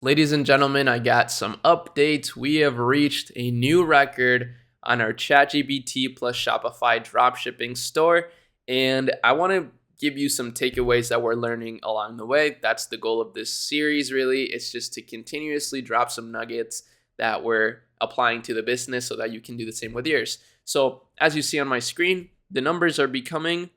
Ladies and gentlemen, I got some updates. We have reached a new record on our ChatGPT plus Shopify dropshipping store, and I want to give you some takeaways that we're learning along the way. That's the goal of this series, really. It's just to continuously drop some nuggets that we're applying to the business so that you can do the same with yours. So, as you see on my screen, the numbers are becoming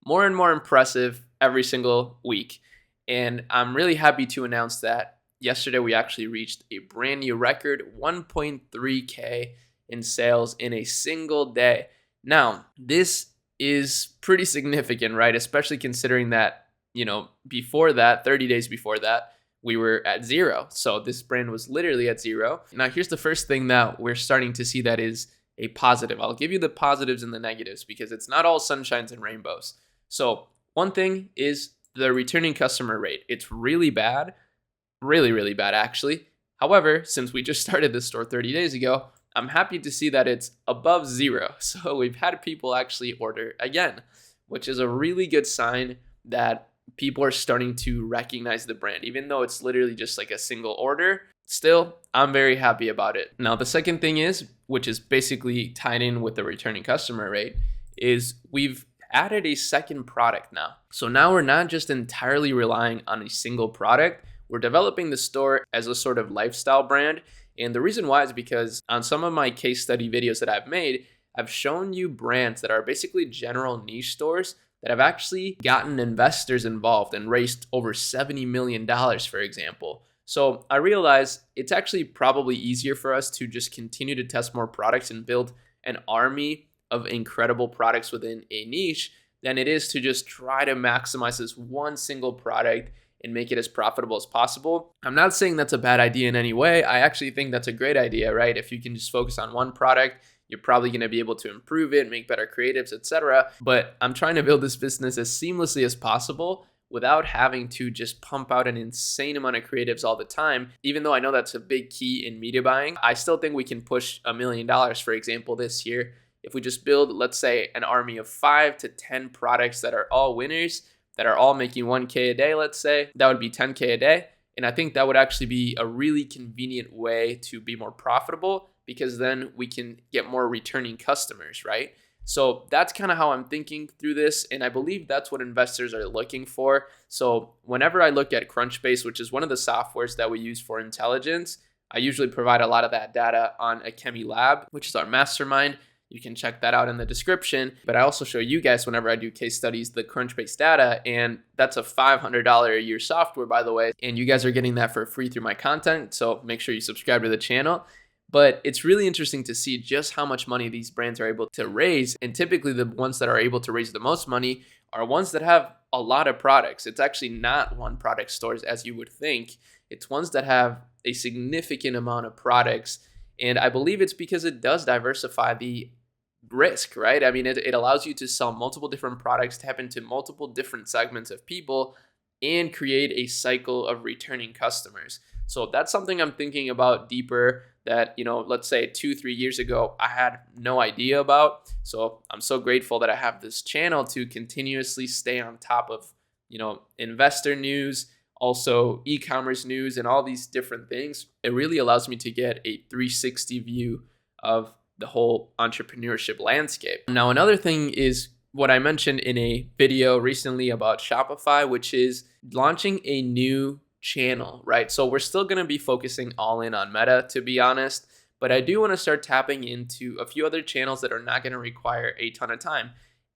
more and more impressive every single week. And I'm really happy to announce that yesterday we actually reached a brand new record 1.3K in sales in a single day. Now, this is pretty significant, right? Especially considering that, before that, 30 days before that, we were at zero. So this brand was literally at zero. Now, here's the first thing that we're starting to see that is a positive. I'll give you the positives and the negatives because it's not all sunshines and rainbows. So one thing is the returning customer rate. It's really bad, really bad actually. However, since we just started this store 30 days ago, I'm happy to see that it's above zero. So we've had people actually order again, which is a really good sign that people are starting to recognize the brand, even though it's literally just like a single order. Still, I'm very happy about it. Now, the second thing is, which is basically tied in with the returning customer rate, is we've added a second product now. So now we're not just entirely relying on a single product. We're developing the store as a sort of lifestyle brand. And the reason why is because on some of my case study videos that I've made, I've shown you brands that are basically general niche stores that have actually gotten investors involved and raised over $70 million, for example. So I realize it's actually probably easier for us to just continue to test more products and build an army of incredible products within a niche than it is to just try to maximize this one single product and make it as profitable as possible. I'm not saying that's a bad idea in any way. I actually think that's a great idea, right? If you can just focus on one product, you're probably going to be able to improve it, make better creatives, etc. But I'm trying to build this business as seamlessly as possible without having to just pump out an insane amount of creatives all the time. Even though I know that's a big key in media buying, I still think we can push $1 million, for example, this year. If we just build, let's say, an army of 5 to 10 products that are all winners, that are all making 1K a day, let's say, that would be 10K a day. And I think that would actually be a really convenient way to be more profitable because then we can get more returning customers, right? So that's kind of how I'm thinking through this. And I believe that's what investors are looking for. So whenever I look at Crunchbase, which is one of the softwares that we use for intelligence, I usually provide a lot of that data on Akemi Lab, which is our mastermind. You can check that out in the description. But I also show you guys whenever I do case studies, the Crunchbase data. And that's a $500 a year software, by the way. And you guys are getting that for free through my content. So make sure you subscribe to the channel. But it's really interesting to see just how much money these brands are able to raise. And typically the ones that are able to raise the most money are ones that have a lot of products. It's actually not one product stores as you would think. It's ones that have a significant amount of products. And I believe it's because it does diversify the risk, right? I mean, it allows you to sell multiple different products, tap into multiple different segments of people, and create a cycle of returning customers. So that's something I'm thinking about deeper that, let's say 2-3 years ago, I had no idea about. So I'm so grateful that I have this channel to continuously stay on top of, investor news, also e-commerce news, and all these different things. It really allows me to get a 360 view of the whole entrepreneurship landscape. Now, another thing is what I mentioned in a video recently about Shopify, which is launching a new channel, right? So we're still going to be focusing all in on Meta, to be honest, but I do want to start tapping into a few other channels that are not going to require a ton of time.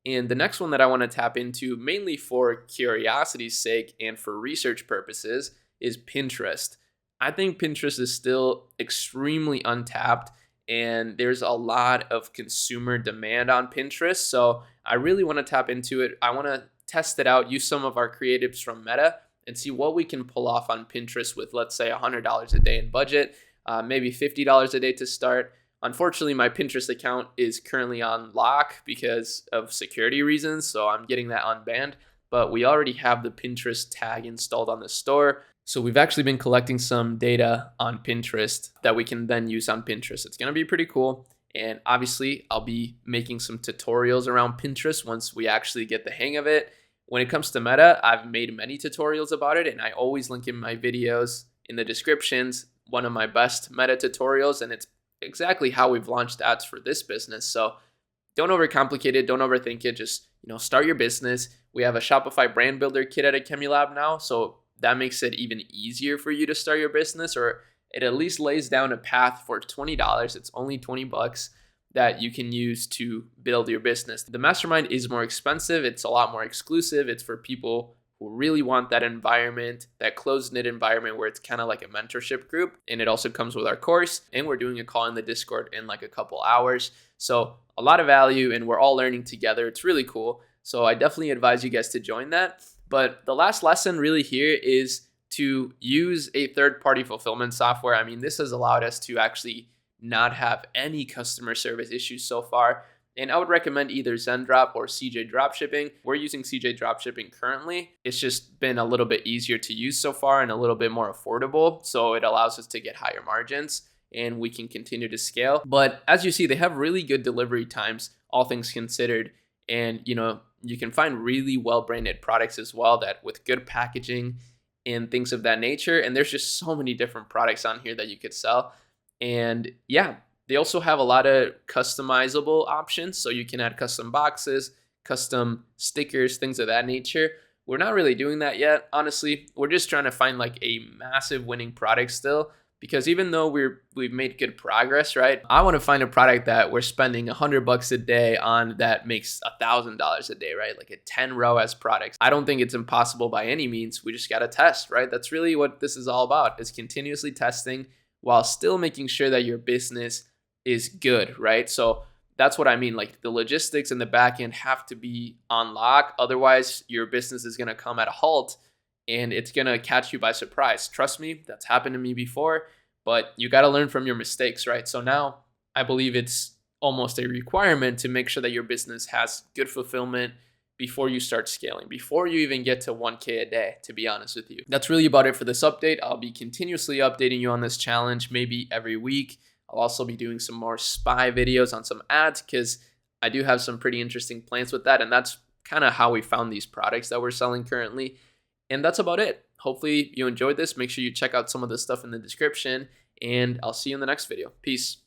And the next one that I want to tap into, mainly for curiosity's sake and for research purposes, is Pinterest. I think Pinterest is still extremely untapped, and there's a lot of consumer demand on Pinterest. So I really want to tap into it. I want to test it out, use some of our creatives from Meta, and see what we can pull off on Pinterest with, let's say, $100 a day in budget, maybe $50 a day to start. Unfortunately, my Pinterest account is currently on lock because of security reasons, so I'm getting that unbanned. But we already have the Pinterest tag installed on the store. So we've actually been collecting some data on Pinterest that we can then use on Pinterest. It's going to be pretty cool. And obviously, I'll be making some tutorials around Pinterest once we actually get the hang of it. When it comes to Meta, I've made many tutorials about it, and I always link in my videos in the descriptions one of my best meta tutorials, and it's exactly how we've launched ads for this business. So don't overcomplicate it. Don't overthink it. Just, start your business. We have a Shopify brand builder kit at Academy Lab now. So that makes it even easier for you to start your business, or it at least lays down a path for $20. It's only $20 that you can use to build your business. The mastermind is more expensive. It's a lot more exclusive. It's for people who really want that environment, that close-knit environment where it's kind of like a mentorship group. And it also comes with our course, and we're doing a call in the Discord in like a couple hours. So a lot of value, and we're all learning together. It's really cool. So I definitely advise you guys to join that. But the last lesson really here is to use a third-party fulfillment software. I mean, this has allowed us to actually not have any customer service issues so far. And I would recommend either Zendrop or CJ Dropshipping. We're using CJ Dropshipping currently. It's just been a little bit easier to use so far and a little bit more affordable. So it allows us to get higher margins and we can continue to scale. But as you see, they have really good delivery times, all things considered. And you can find really well-branded products as well that with good packaging and things of that nature. And there's just so many different products on here that you could sell. And yeah, they also have a lot of customizable options. So you can add custom boxes, custom stickers, things of that nature. We're not really doing that yet, honestly. We're just trying to find like a massive winning product still, because even though we've made good progress, right? I want to find a product that we're spending $100 a day on that makes $1,000 a day, right? Like a 10 ROAS product. I don't think it's impossible by any means. We just got to test, right? That's really what this is all about, is continuously testing while still making sure that your business is good, right? So that's what I mean. Like the logistics and the back end have to be on lock. Otherwise, your business is going to come at a halt and it's going to catch you by surprise. Trust me, that's happened to me before, but you got to learn from your mistakes, right? So now I believe it's almost a requirement to make sure that your business has good fulfillment before you start scaling, before you even get to 1K a day, to be honest with you. That's really about it for this update. I'll be continuously updating you on this challenge, maybe every week. I'll also be doing some more spy videos on some ads because I do have some pretty interesting plans with that. And that's kind of how we found these products that we're selling currently. And that's about it. Hopefully you enjoyed this. Make sure you check out some of the stuff in the description, and I'll see you in the next video. Peace.